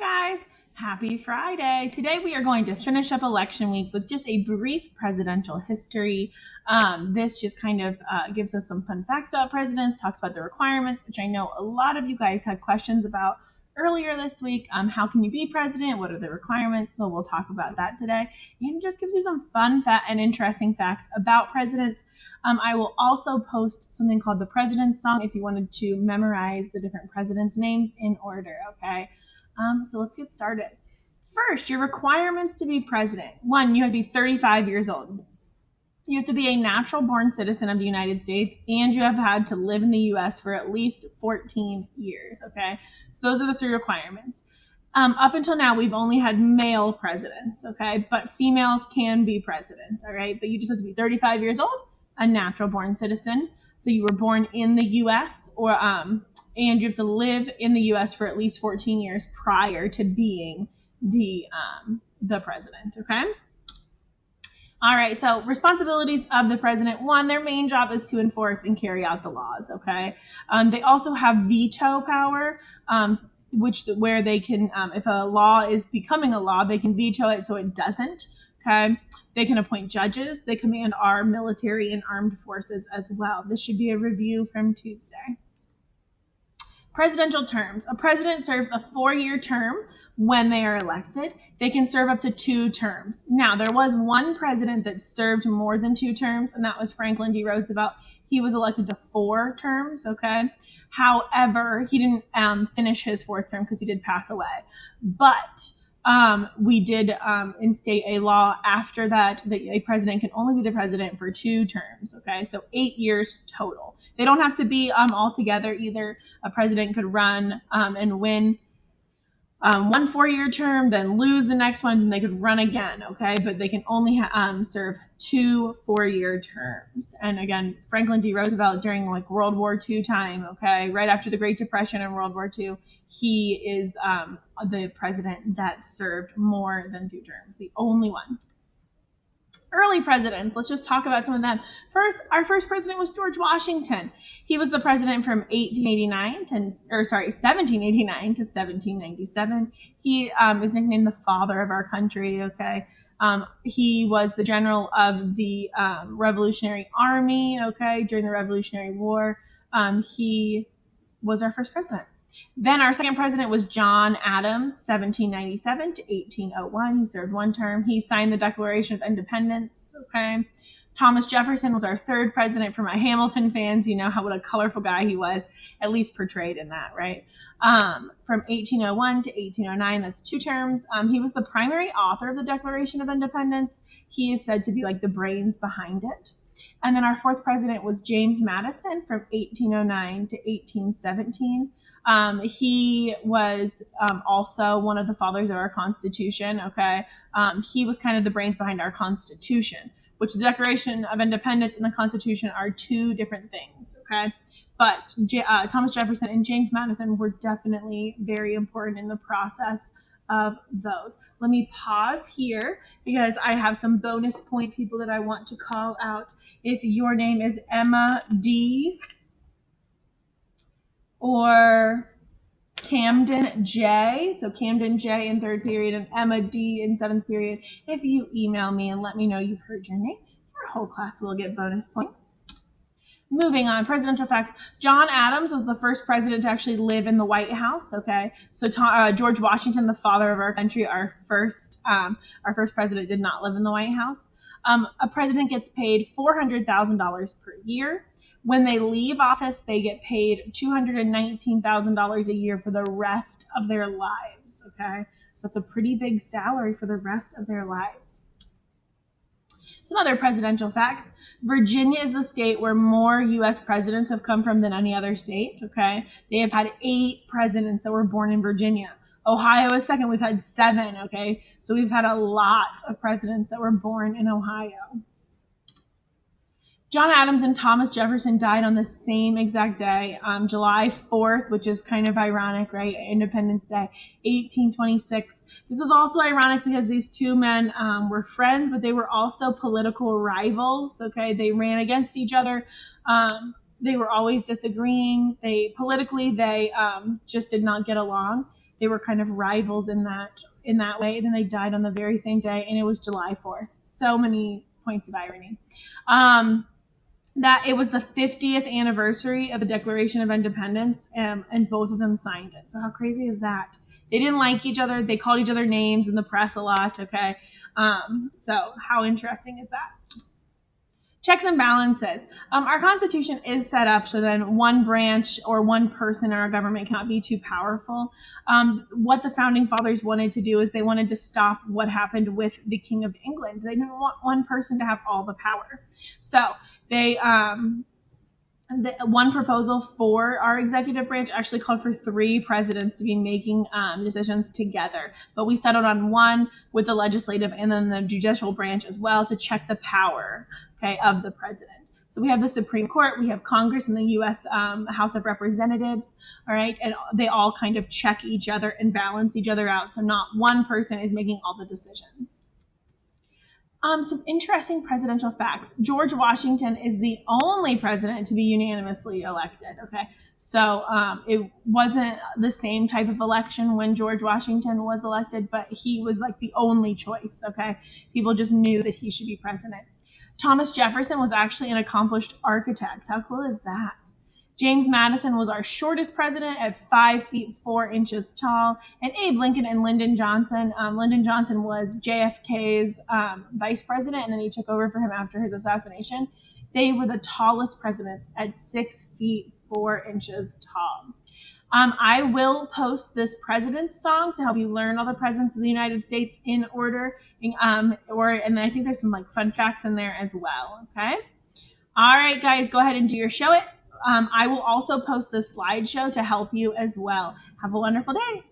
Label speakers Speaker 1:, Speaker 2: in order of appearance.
Speaker 1: guys. Happy Friday. Today we are going to finish up election week with just a brief presidential history. This just kind of gives us some fun facts about presidents, talks about the requirements, which I know a lot of you guys had questions about earlier this week. How can you be president? What are the requirements? So we'll talk about that today. And it just gives you some fun and interesting facts about presidents. I will also post something called the President's Song if you wanted to memorize the different presidents' names in order, okay? So let's get started. First, your requirements to be president. 1, you have to be 35 years old. You have to be a natural-born citizen of the United States, and you have had to live in the U.S. for at least 14 years, okay? So those are the 3 requirements. Up until now, we've only had male presidents, okay? But females can be presidents, all right? But you just have to be 35 years old, a natural-born citizen. So you were born in the U.S. And you have to live in the U.S. for at least 14 years prior to being the president, okay? All right, so responsibilities of the president. 1, their main job is to enforce and carry out the laws, okay? They also have veto power, where they can, if a law is becoming a law, they can veto it so it doesn't, okay? They can appoint judges. They command our military and armed forces as well. This should be a review from Tuesday. Presidential terms. A president serves a 4-year term when they are elected. They can serve up to 2 terms. Now, there was one president that served more than 2 terms, and that was Franklin D. Roosevelt. He was elected to 4 terms, okay? However, he didn't finish his 4th term because he did pass away. But we did instate a law after that a president can only be the president for 2 terms, okay? So 8 years total. They don't have to be all together either. A president could run and win one 4-year term, then lose the next one, and they could run again, okay? But they can only serve 2 4-year terms. And again, Franklin D. Roosevelt during like World War II time, okay, right after the Great Depression and World War II, he is the president that served more than 2 terms, the only one. Early presidents, let's just talk about some of them. First, our first president was George Washington. He was the president from 1789 to 1797. He is nicknamed the father of our country, okay? He was the general of the Revolutionary Army, okay, during the Revolutionary War. He was our first president. Then our second president was John Adams, 1797 to 1801. He served 1 term. He signed the Declaration of Independence, okay? Thomas Jefferson was our third president. For my Hamilton fans, you know what a colorful guy he was, at least portrayed in that, right? From 1801 to 1809, that's 2 terms. He was the primary author of the Declaration of Independence. He is said to be like the brains behind it. And then our 4th president was James Madison from 1809 to 1817. He was also one of the fathers of our Constitution, okay? He was kind of the brains behind our Constitution, which the Declaration of Independence and the Constitution are 2 different things, okay? But Thomas Jefferson and James Madison were definitely very important in the process of those. Let me pause here because I have some bonus point people that I want to call out. If your name is Emma D., or Camden J, so Camden J in 3rd period and Emma D in 7th period. If you email me and let me know you've heard your name, your whole class will get bonus points. Moving on, presidential facts. John Adams was the first president to actually live in the White House, okay? So George Washington, the father of our country, our first president did not live in the White House. A president gets paid $400,000 per year. When they leave office, they get paid $219,000 a year for the rest of their lives, okay? So it's a pretty big salary for the rest of their lives. Some other presidential facts. Virginia is the state where more U.S. presidents have come from than any other state, okay? They have had 8 presidents that were born in Virginia. Ohio is second. We've had 7, okay? So we've had a lot of presidents that were born in Ohio. John Adams and Thomas Jefferson died on the same exact day, July 4th, which is kind of ironic, right? Independence Day, 1826. This is also ironic because these 2 men were friends, but they were also political rivals, okay? They ran against each other. They were always disagreeing. Politically, they just did not get along. they were kind of rivals in that way. Then they died on the very same day, and it was July 4th. So many points of irony. That it was the 50th anniversary of the Declaration of Independence, and both of them signed it. So how crazy is that? They didn't like each other. They called each other names in the press a lot, okay? So how interesting is that? Checks and balances. Our Constitution is set up so that one branch or one person in our government cannot be too powerful. What the Founding Fathers wanted to do is they wanted to stop what happened with the King of England. They didn't want one person to have all the power. So they one proposal for our executive branch actually called for 3 presidents to be making decisions together. But we settled on one with the legislative and then the judicial branch as well to check the power, okay, of the president. So we have the Supreme Court, we have Congress and the U.S. House of Representatives, all right, and they all kind of check each other and balance each other out. So not one person is making all the decisions. Some interesting presidential facts. George Washington is the only president to be unanimously elected, okay? So it wasn't the same type of election when George Washington was elected, but he was like the only choice, okay? People just knew that he should be president. Thomas Jefferson was actually an accomplished architect. How cool is that? James Madison was our shortest president at 5 feet 4 inches tall. And Abe Lincoln and Lyndon Johnson. Lyndon Johnson was JFK's vice president, and then he took over for him after his assassination. They were the tallest presidents at 6 feet 4 inches tall. I will post this president's song to help you learn all the presidents of the United States in order. And I think there's some like fun facts in there as well. Okay. All right, guys, go ahead and do your show it. I will also post the slideshow to help you as well. Have a wonderful day.